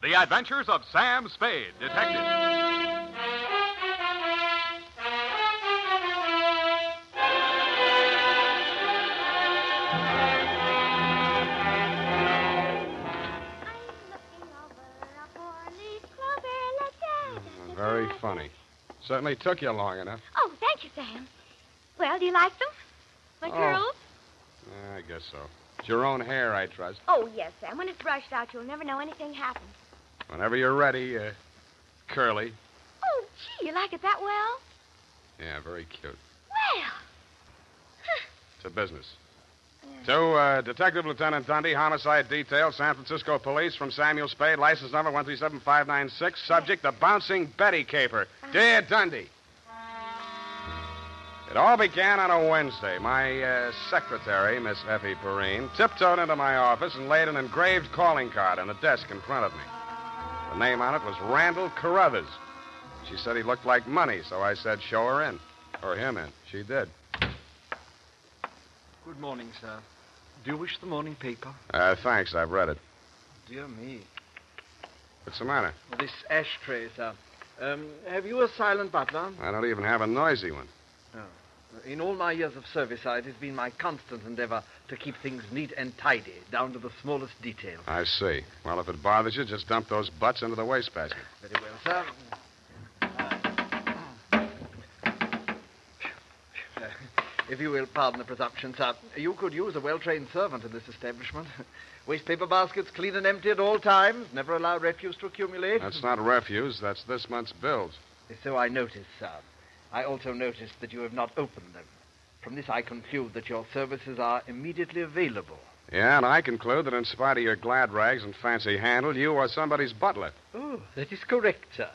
The Adventures of Sam Spade, Detective. Very funny. Certainly took you long enough. Oh, thank you, Sam. Well, do you like them? My curls? Yeah, I guess so. It's your own hair, I trust. Oh, yes, Sam. When it's brushed out, you'll never know anything happened. Whenever you're ready, Curly. Oh, gee, you like it that well? Yeah, very cute. Well. To business. To Detective Lieutenant Dunne, Homicide Detail, San Francisco Police, from Samuel Spade, license number 137596, subject the Bouncing Betty Caper. Dear Dundy. It all began on a Wednesday. My secretary, Miss Effie Perrine, tiptoed into my office and laid an engraved calling card on the desk in front of me. The name on it was Randall Carruthers. She said he looked like money, so I said, show her in. Or him in. She did. Good morning, sir. Do you wish the morning paper? Thanks, I've read it. Dear me. What's the matter? This ashtray, sir. Have you a silent butler? I don't even have a noisy one. No. In all my years of service, it has been my constant endeavor to keep things neat and tidy, down to the smallest detail. I see. Well, if it bothers you, just dump those butts into the wastebasket. Very well, sir. If you will pardon the presumption, sir, you could use a well-trained servant in this establishment. Wastepaper baskets clean and empty at all times. Never allow refuse to accumulate. That's not refuse. That's this month's bills. So I noticed, sir. I also noticed that you have not opened them. From this, I conclude that your services are immediately available. Yeah, and I conclude that in spite of your glad rags and fancy handle, you are somebody's butler. Oh, that is correct, sir.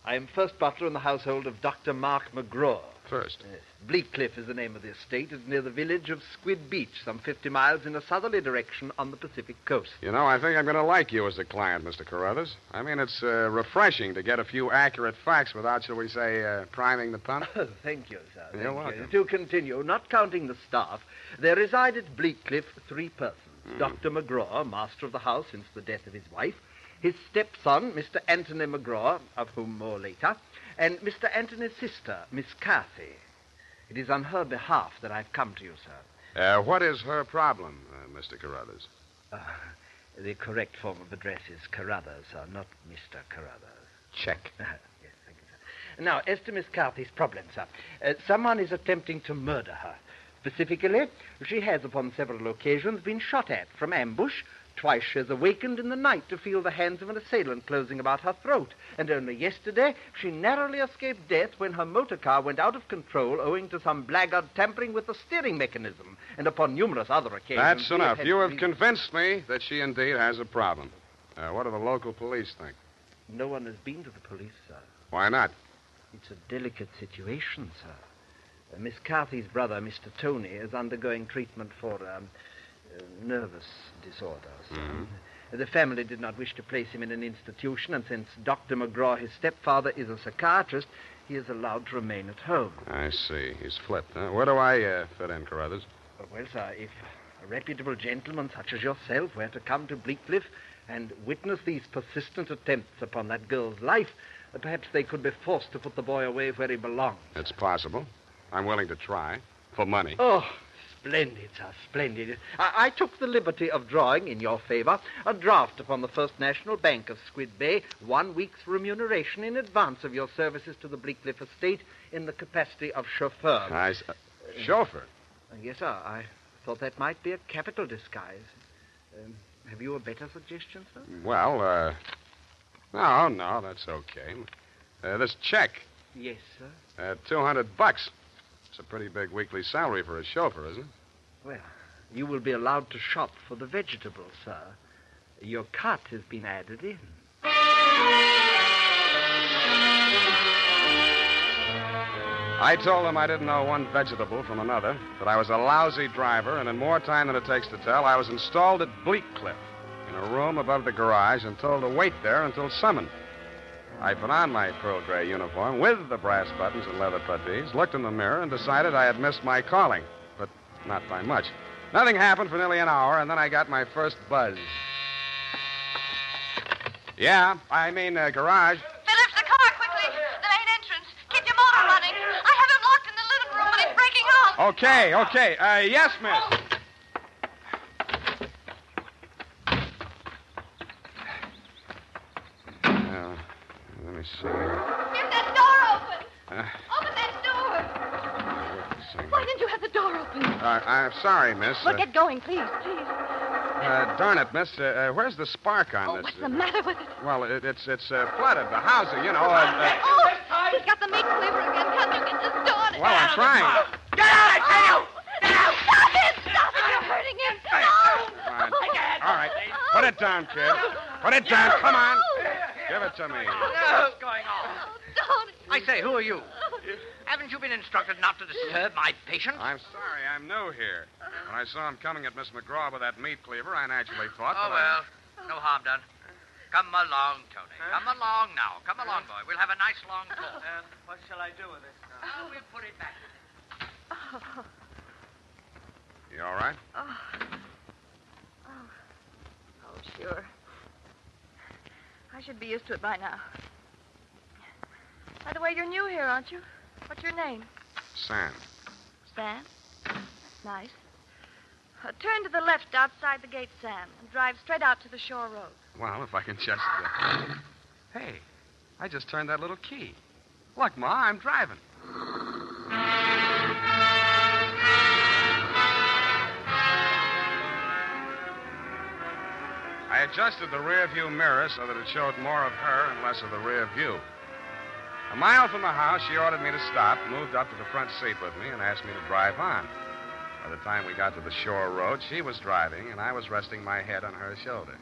I am first butler in the household of Dr. Mark McGraw. First? Yes. Bleakcliff is the name of the estate. It's near the village of Squid Beach, some 50 miles in a southerly direction on the Pacific coast. You know, I think I'm going to like you as a client, Mr. Carruthers. I mean, it's refreshing to get a few accurate facts without, shall we say, priming the pump. Oh, thank you, sir. You're welcome. To continue, not counting the staff, there reside at Bleakcliff 3 persons. Dr. McGraw, master of the house since the death of his wife, his stepson, Mr. Anthony McGraw, of whom more later, and Mr. Anthony's sister, Miss Cathy. It is on her behalf that I've come to you, sir. What is her problem, Mr. Carruthers? The correct form of address is Carruthers, sir, not Mr. Carruthers. Check. Yes, thank you, sir. Now, as to Miss Cathy's problem, sir, someone is attempting to murder her. Specifically, she has upon several occasions been shot at from ambush. Twice she has awakened in the night to feel the hands of an assailant closing about her throat. And only yesterday, she narrowly escaped death when her motor car went out of control owing to some blackguard tampering with the steering mechanism. And upon numerous other occasions... That's enough. You have convinced me that she indeed has a problem. What do the local police think? No one has been to the police, sir. Why not? It's a delicate situation, sir. Miss Cathy's brother, Mr. Tony, is undergoing treatment for nervous disorders. Mm-hmm. The family did not wish to place him in an institution, and since Dr. McGraw, his stepfather, is a psychiatrist, he is allowed to remain at home. I see. He's flipped, huh? Where do I fit in, Carruthers? Well, sir, if a reputable gentleman such as yourself were to come to Bleakcliff and witness these persistent attempts upon that girl's life, perhaps they could be forced to put the boy away where he belongs. It's possible. I'm willing to try. For money. Oh, splendid, sir, splendid. I took the liberty of drawing, in your favor, a draft upon the First National Bank of Squid Bay, 1 week's remuneration in advance of your services to the Bleakcliff estate in the capacity of chauffeur. Chauffeur? Yes, sir. I thought that might be a capital disguise. Have you a better suggestion, sir? Well, no, that's okay. This check. Yes, sir. $200. It's a pretty big weekly salary for a chauffeur, isn't it? Well, you will be allowed to shop for the vegetables, sir. Your cut has been added in. I told them I didn't know one vegetable from another, that I was a lousy driver, and in more time than it takes to tell, I was installed at Bleakcliff in a room above the garage and told to wait there until summoned. I put on my pearl gray uniform with the brass buttons and leather puttees, looked in the mirror, and decided I had missed my calling, but not by much. Nothing happened for nearly an hour, and then I got my first buzz. Yeah, I mean, garage. Phillips, the car, quickly. The main entrance. Keep your motor running. I have him locked in the living room, and he's breaking off. Okay. Yes, miss. Let me see. Get that door open. Open that door. Why didn't you have the door open? I'm sorry, miss. Well, get going, please. Darn it, miss. Where's the spark on this? What's the matter with it? Well, it's flooded. The house, you know. He's got the meat cleaver again. Can't you get this started? Well, I'm trying. Get out, I tell you! Get out! Stop it! You're hurting him. No! All right. Put it down, kid. Put it down. Come on. Give it to me. What's going on? Tony. I say, who are you? Haven't you been instructed not to disturb my patient? I'm sorry. I'm new here. When I saw him coming at Miss McGraw with that meat cleaver, I naturally thought Oh, well, no harm done. Come along, Tony. Come along now. Come along, boy. We'll have a nice long talk. What shall I do with it? We'll put it back. You all right? Oh, sure. I should be used to it by now. By the way, you're new here, aren't you? What's your name? Sam. Sam? Nice. Turn to the left outside the gate, Sam, and drive straight out to the shore road. Well, if I can just... Hey, I just turned that little key. Look, Ma, I'm driving. I adjusted the rear view mirror so that it showed more of her and less of the rear view. A mile from the house, she ordered me to stop, moved up to the front seat with me, and asked me to drive on. By the time we got to the shore road, she was driving, and I was resting my head on her shoulder.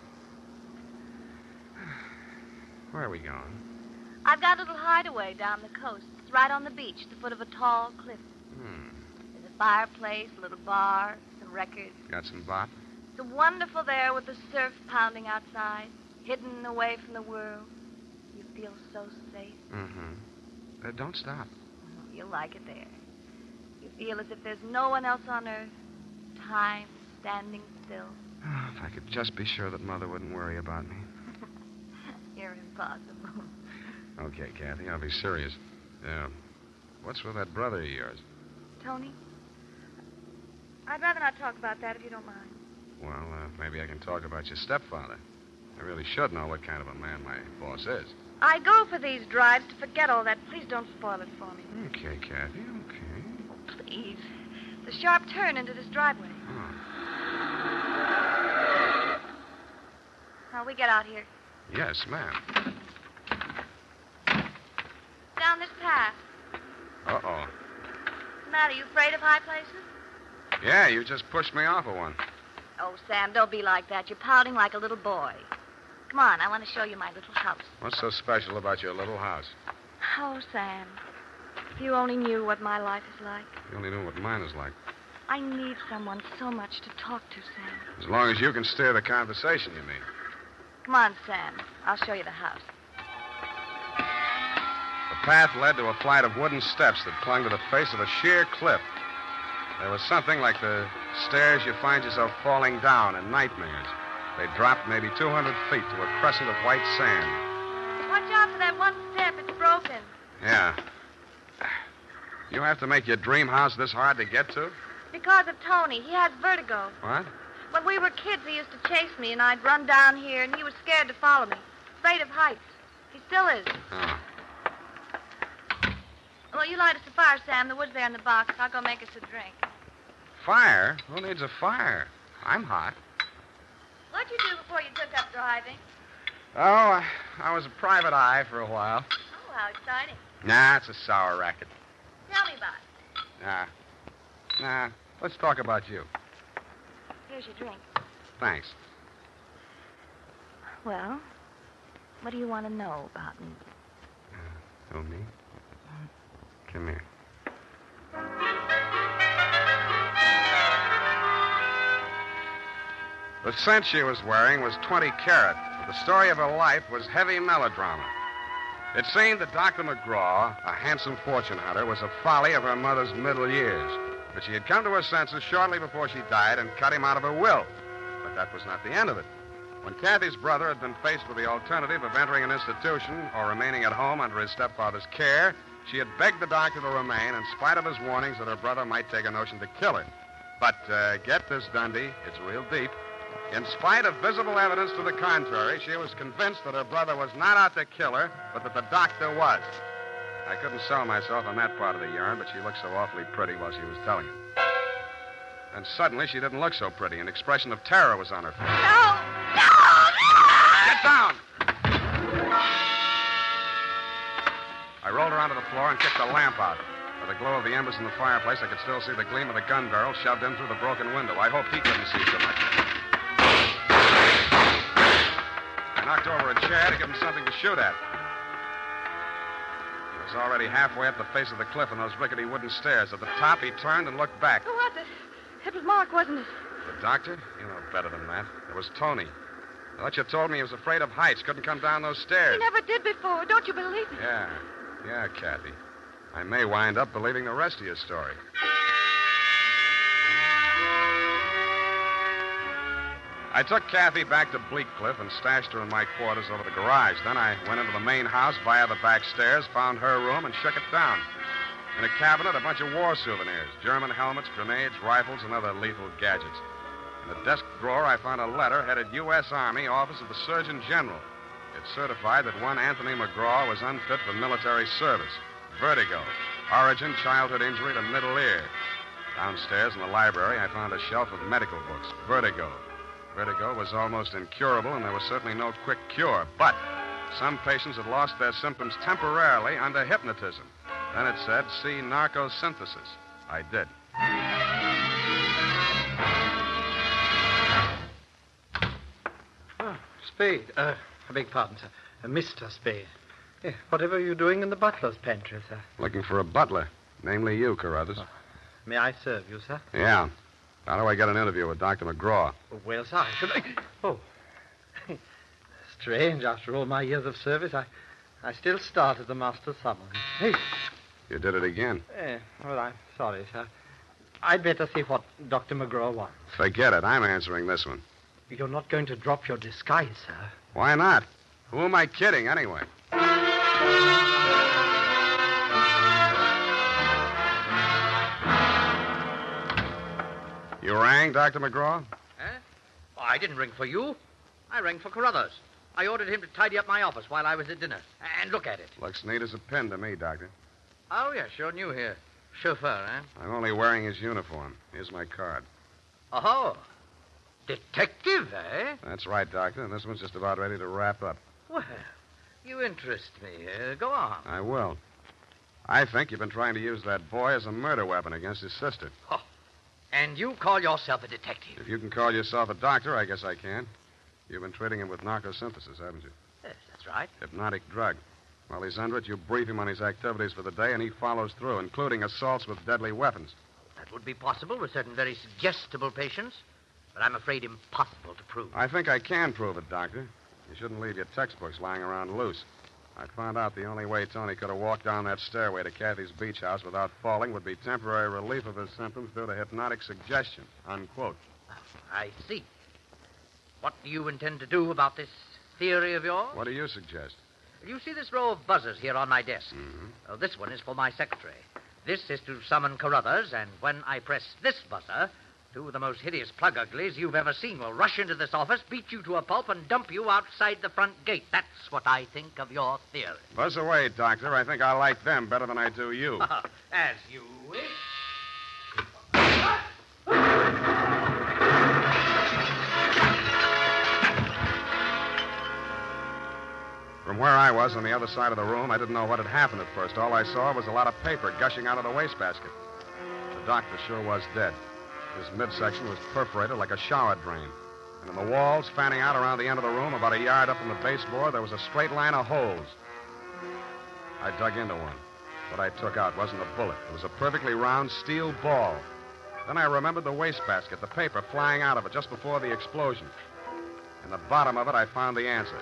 Where are we going? I've got a little hideaway down the coast. It's right on the beach, at the foot of a tall cliff. There's a fireplace, a little bar, some records. Got some bop? It's wonderful there with the surf pounding outside, hidden away from the world. You feel so safe. Don't stop. You'll like it there. You feel as if there's no one else on earth. Time standing still. Oh, if I could just be sure that Mother wouldn't worry about me. You're impossible. Okay, Kathy, I'll be serious. What's with that brother of yours? Tony? I'd rather not talk about that if you don't mind. Well, maybe I can talk about your stepfather. I really should know what kind of a man my boss is. I go for these drives to forget all that. Please don't spoil it for me. Okay, Kathy, okay. Please. The sharp turn into this driveway. Now, we get out here. Yes, ma'am. Down this path. Uh-oh. What's the matter? You afraid of high places? Yeah, you just pushed me off of one. Oh, Sam, don't be like that. You're pouting like a little boy. Come on, I want to show you my little house. What's so special about your little house? Oh, Sam, if you only knew what my life is like. You only know what mine is like. I need someone so much to talk to, Sam. As long as you can steer the conversation, you mean. Come on, Sam. I'll show you the house. The path led to a flight of wooden steps that clung to the face of a sheer cliff. There was something like the stairs you find yourself falling down in nightmares. They dropped maybe 200 feet to a crescent of white sand. Watch out for that one step. It's broken. Yeah. You have to make your dream house this hard to get to? Because of Tony. He has vertigo. What? When we were kids, he used to chase me, and I'd run down here, and he was scared to follow me. Afraid of heights. He still is. Oh. Well, you light us a fire, Sam. The wood's there in the box. I'll go make us a drink. Fire? Who needs a fire? I'm hot. What'd you do before you took up driving? Oh, I was a private eye for a while. Oh, how exciting. Nah, it's a sour racket. Tell me about it. Nah. Let's talk about you. Here's your drink. Thanks. Well, what do you want to know about me? Oh, me? Come here. The scent she was wearing was 20 carat. The story of her life was heavy melodrama. It seemed that Dr. McGraw, a handsome fortune hunter, was a folly of her mother's middle years. But she had come to her senses shortly before she died and cut him out of her will. But that was not the end of it. When Kathy's brother had been faced with the alternative of entering an institution or remaining at home under his stepfather's care, she had begged the doctor to remain in spite of his warnings that her brother might take a notion to kill her. But get this, Dundee, it's real deep. In spite of visible evidence to the contrary, she was convinced that her brother was not out to kill her, but that the doctor was. I couldn't sell myself on that part of the yarn, but she looked so awfully pretty while she was telling it. And suddenly, she didn't look so pretty. An expression of terror was on her face. No! Get down! I rolled her onto the floor and kicked the lamp out. By the glow of the embers in the fireplace, I could still see the gleam of the gun barrel shoved in through the broken window. I hoped he couldn't see so much. I knocked over a chair to give him something to shoot at. He was already halfway up the face of the cliff on those rickety wooden stairs. At the top, he turned and looked back. What? It was Mark, wasn't it? The doctor? You know better than that. It was Tony. I thought you told me he was afraid of heights, couldn't come down those stairs. He never did before. Don't you believe me? Yeah, Kathy. I may wind up believing the rest of your story. I took Kathy back to Bleak Cliff and stashed her in my quarters over the garage. Then I went into the main house via the back stairs, found her room, and shook it down. In a cabinet, a bunch of war souvenirs, German helmets, grenades, rifles, and other lethal gadgets. In a desk drawer, I found a letter headed U.S. Army, Office of the Surgeon General. It certified that one Anthony McGraw was unfit for military service. Vertigo. Origin, childhood injury to middle ear. Downstairs in the library, I found a shelf of medical books. Vertigo. Vertigo was almost incurable, and there was certainly no quick cure. But some patients had lost their symptoms temporarily under hypnotism. Then it said, see narcosynthesis. I did. Oh, Spade. I beg pardon, sir. Mr. Spade. Whatever are you doing in the butler's pantry, sir? Looking for a butler. Namely you, Carruthers. Oh. May I serve you, sir? Yeah. How do I get an interview with Dr. McGraw? Well, sir, I should... Oh. Strange. After all my years of service, I still start at the master's summons. Hey. You did it again. Well, I'm sorry, sir. I'd better see what Dr. McGraw wants. Forget it. I'm answering this one. You're not going to drop your disguise, sir. Why not? Who am I kidding, anyway? You rang, Dr. McGraw? Oh, I didn't ring for you. I rang for Carruthers. I ordered him to tidy up my office while I was at dinner. And look at it. Looks neat as a pin to me, Doctor. Oh, yes, you're new here. Chauffeur, eh? I'm only wearing his uniform. Here's my card. Oh, detective, eh? That's right, Doctor, and this one's just about ready to wrap up. Well, you interest me. Go on. I will. I think you've been trying to use that boy as a murder weapon against his sister. Oh, and you call yourself a detective? If you can call yourself a doctor, I guess I can. You've been treating him with narcosynthesis, haven't you? Yes, that's right. Hypnotic drug. While he's under it, you brief him on his activities for the day, and he follows through, including assaults with deadly weapons. That would be possible with certain very suggestible patients, but I'm afraid impossible to prove. I think I can prove it, Doctor. You shouldn't leave your textbooks lying around loose. I found out the only way Tony could have walked down that stairway to Kathy's beach house without falling would be temporary relief of his symptoms due to hypnotic suggestion. Unquote. I see. What do you intend to do about this theory of yours? What do you suggest? You see this row of buzzers here on my desk? Mm-hmm. Well, this one is for my secretary. This is to summon Carruthers, and when I press this buzzer, two of the most hideous plug uglies you've ever seen will rush into this office, beat you to a pulp, and dump you outside the front gate. That's what I think of your theory. Buzz away, Doctor. I think I like them better than I do you. As you wish. From where I was on the other side of the room, I didn't know what had happened at first. All I saw was a lot of paper gushing out of the wastebasket. The doctor sure was dead. His midsection was perforated like a shower drain. And in the walls, fanning out around the end of the room, about a yard up from the baseboard, there was a straight line of holes. I dug into one. What I took out wasn't a bullet. It was a perfectly round steel ball. Then I remembered the wastebasket, the paper flying out of it just before the explosion. In the bottom of it, I found the answer.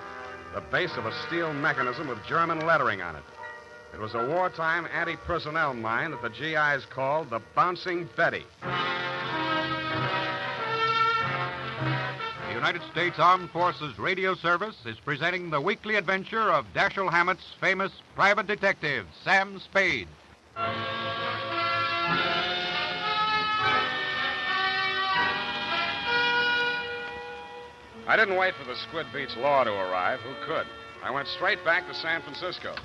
The base of a steel mechanism with German lettering on it. It was a wartime anti-personnel mine that the GIs called the Bouncing Betty. You United States Armed Forces Radio Service is presenting the weekly adventure of Dashiell Hammett's famous private detective, Sam Spade. I didn't wait for the Squid Beach law to arrive. Who could? I went straight back to San Francisco.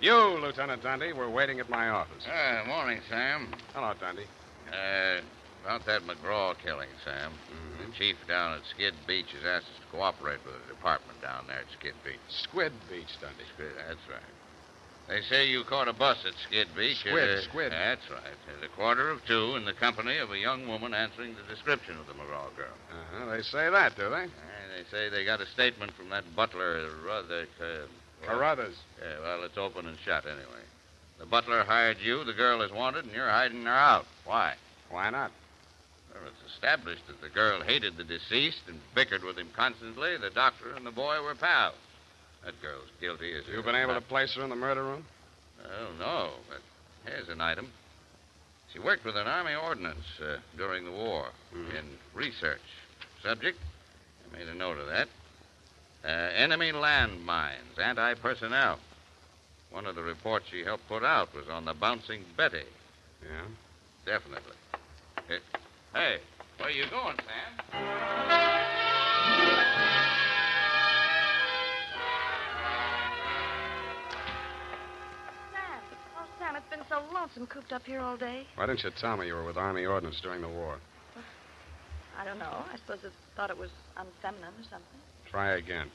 You, Lieutenant Dunne, were waiting at my office. Morning, Sam. Hello, Dunne. About that McGraw killing, Sam. Mm-hmm. The chief down at Skid Beach has asked us to cooperate with the department down there at Skid Beach. Squid Beach, Dunne. That's right. They say you caught a bus at Skid Beach. Squid. That's right. At 2:45 in the company of a young woman answering the description of the McGraw girl. Uh-huh. They say that, do they? They say they got a statement from that butler, Carruthers. Yeah, well, it's open and shut anyway. The butler hired you, the girl is wanted, and you're hiding her out. Why? Why not? Well, it's established that the girl hated the deceased and bickered with him constantly. The doctor and the boy were pals. That girl's guilty as You've been able to place her in the murder room? Oh, no, but here's an item. She worked with an Army ordnance during the war in research. Subject, I made a note of that. Enemy landmines, anti-personnel. One of the reports she helped put out was on the Bouncing Betty. Yeah? Definitely. Hey, where you going, Sam? Sam, it's been so lonesome cooped up here all day. Why didn't you tell me you were with Army ordnance during the war? I don't know. I suppose it thought it was unfeminine or something. Try again.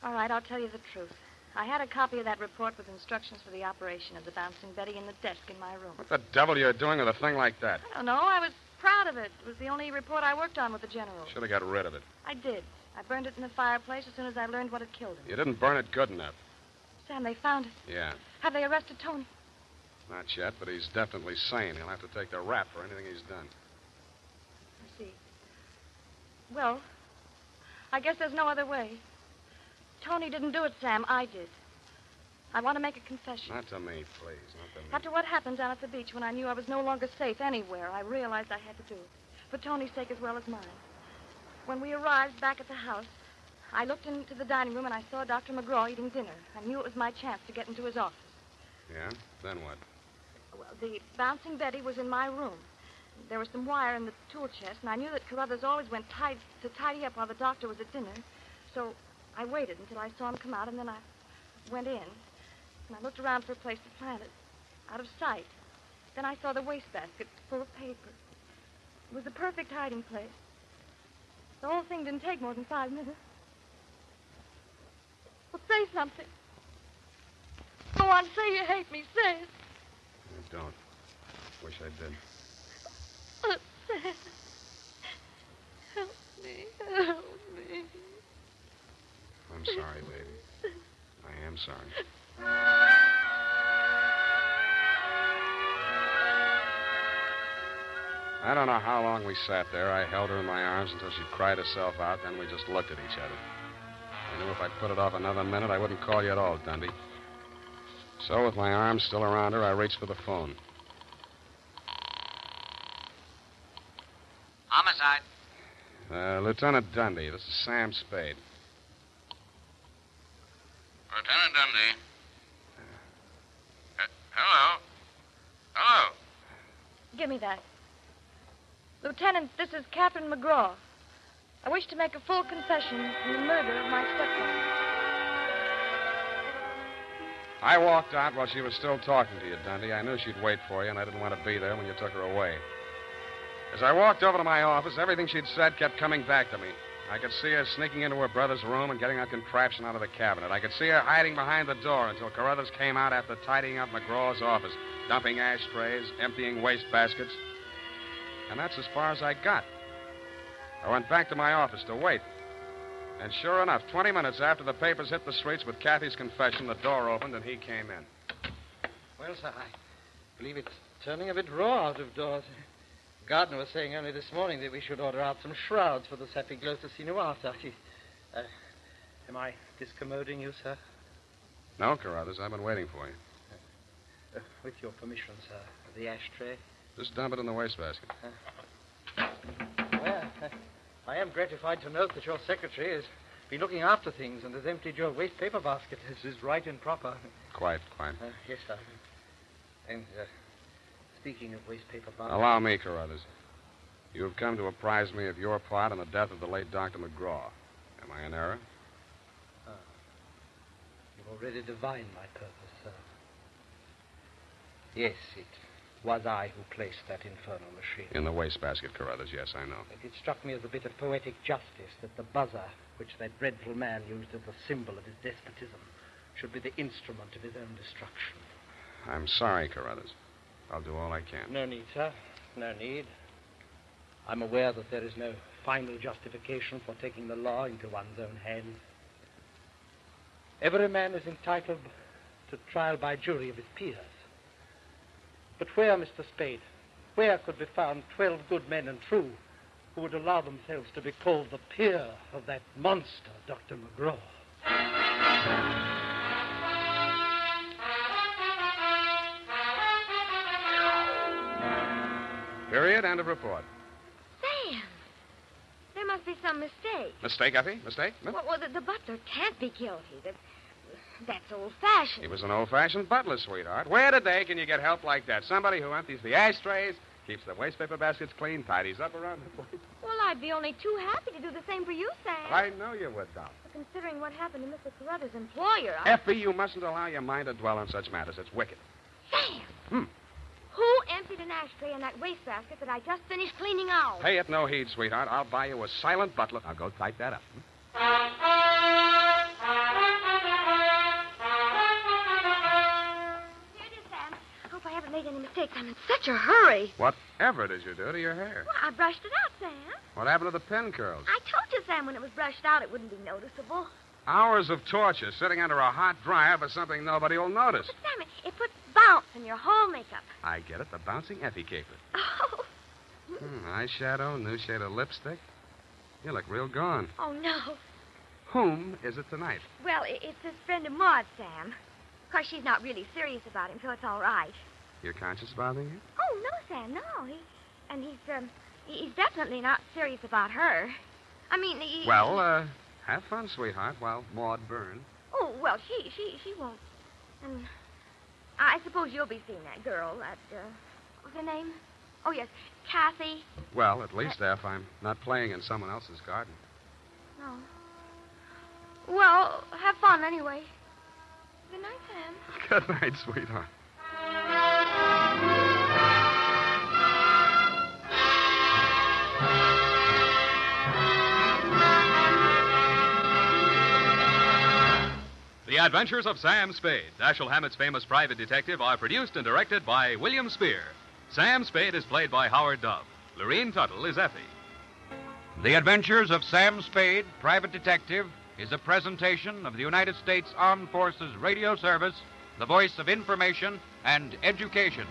All right, I'll tell you the truth. I had a copy of that report with instructions for the operation of the Bouncing Betty in the desk in my room. What the devil are you doing with a thing like that? I don't know. I was proud of it. It was the only report I worked on with the general. Should have got rid of it. I did. I burned it in the fireplace as soon as I learned what had killed him. You didn't burn it good enough. Sam, they found it. Yeah. Have they arrested Tony? Not yet, but he's definitely sane. He'll have to take the rap for anything he's done. I see. Well, I guess there's no other way. Tony didn't do it, Sam. I did. I want to make a confession. Not to me, please. Not to me. After what happened down at the beach when I knew I was no longer safe anywhere, I realized I had to do it. For Tony's sake as well as mine. When we arrived back at the house, I looked into the dining room and I saw Dr. McGraw eating dinner. I knew it was my chance to get into his office. Yeah? Then what? Well, the Bouncing Betty was in my room. There was some wire in the tool chest, and I knew that Carruthers always went to tidy up while the doctor was at dinner. So I waited until I saw him come out, and then I went in. And I looked around for a place to plant it, out of sight. Then I saw the wastebasket full of paper. It was the perfect hiding place. The whole thing didn't take more than 5 minutes. Well, say something. Go on, say you hate me. Say it. I don't. Wish I did. Oh, Sam. Help me. Help me. I'm sorry, baby. I am sorry. I don't know how long we sat there. I held her in my arms until she cried herself out. Then we just looked at each other. I knew if I put it off another minute, I wouldn't call you at all, Dunne. So, with my arms still around her, I reached for the phone. Homicide. Lieutenant Dunne, this is Sam Spade. Lieutenant Dunne. Hello? Hello? Give me that. Lieutenant, this is Catherine McGraw. I wish to make a full confession in the murder of my stepfather. I walked out while she was still talking to you, Dunne. I knew she'd wait for you, and I didn't want to be there when you took her away. As I walked over to my office, everything she'd said kept coming back to me. I could see her sneaking into her brother's room and getting a contraption out of the cabinet. I could see her hiding behind the door until Carruthers came out after tidying up McGraw's office, dumping ashtrays, emptying waste baskets. And that's as far as I got. I went back to my office to wait. And sure enough, 20 minutes after the papers hit the streets with Kathy's confession, the door opened and he came in. Well, sir, I believe it's turning a bit raw out of doors. Gardner was saying only this morning that we should order out some shrouds for the Sapiglosa Sinuata. Am I discommoding you, sir? No, Carruthers, I've been waiting for you. With your permission, sir. The ashtray. Just dump it in the wastebasket. Where? I am gratified to note that your secretary has been looking after things and has emptied your waste paper basket. This is right and proper. Quite. Yes, sir. And speaking of waste paper baskets... Allow me, Carruthers. You have come to apprise me of your part in the death of the late Dr. McGraw. Am I in error? You've already divined my purpose, sir. Yes, it was I who placed that infernal machine. In the wastebasket, Carruthers, yes, I know. It struck me as a bit of poetic justice that the buzzer, which that dreadful man used as a symbol of his despotism, should be the instrument of his own destruction. I'm sorry, Carruthers. I'll do all I can. No need, sir. No need. I'm aware that there is no final justification for taking the law into one's own hands. Every man is entitled to trial by jury of his peers. But where, Mr. Spade, where could be found 12 good men and true who would allow themselves to be called the peer of that monster, Dr. McGraw? Period. End of report. Sam, there must be some mistake. Mistake, Effie? Mistake? No? Well, the butler can't be guilty. That's old-fashioned. He was an old-fashioned butler, sweetheart. Where today can you get help like that? Somebody who empties the ashtrays, keeps the waste paper baskets clean, tidies up around the place. Well, I'd be only too happy to do the same for you, Sam. I know you would, Doc. But considering what happened to Mr. Carruthers' employer, Effie, you mustn't allow your mind to dwell on such matters. It's wicked. Sam! Who emptied an ashtray in that wastebasket that I just finished cleaning out? Pay it no heed, sweetheart. I'll buy you a silent butler. I'll go type that up. Here it is, Sam. I hope I haven't made any mistakes. I'm in such a hurry. Whatever did you do to your hair? Well, I brushed it out, Sam. What happened to the pin curls? I told you, Sam, when it was brushed out, it wouldn't be noticeable. Hours of torture sitting under a hot dryer for something nobody will notice. But, Sam, it puts bounce in your whole makeup. I get it. The bouncing Effie caper. Oh. Eyeshadow, new shade of lipstick. You look real gone. Oh, no. Whom is it tonight? Well, it's this friend of Maud, Sam. Of course, she's not really serious about him, so it's all right. Your conscience bothering you? Oh, no, Sam, no. He's definitely not serious about her. I mean, Well, have fun, sweetheart, while Maud burns. Oh, well, she won't. And I suppose you'll be seeing that girl, what's her name? Oh, yes, Kathy. Well, at least, F, I'm not playing in someone else's garden. No. Well, have fun anyway. Good night, Sam. Good night, sweetheart. The Adventures of Sam Spade, Dashiell Hammett's famous private detective, are produced and directed by William Spear. Sam Spade is played by Howard Duff. Lurene Tuttle is Effie. The Adventures of Sam Spade, Private Detective, is a presentation of the United States Armed Forces Radio Service, the voice of information and education.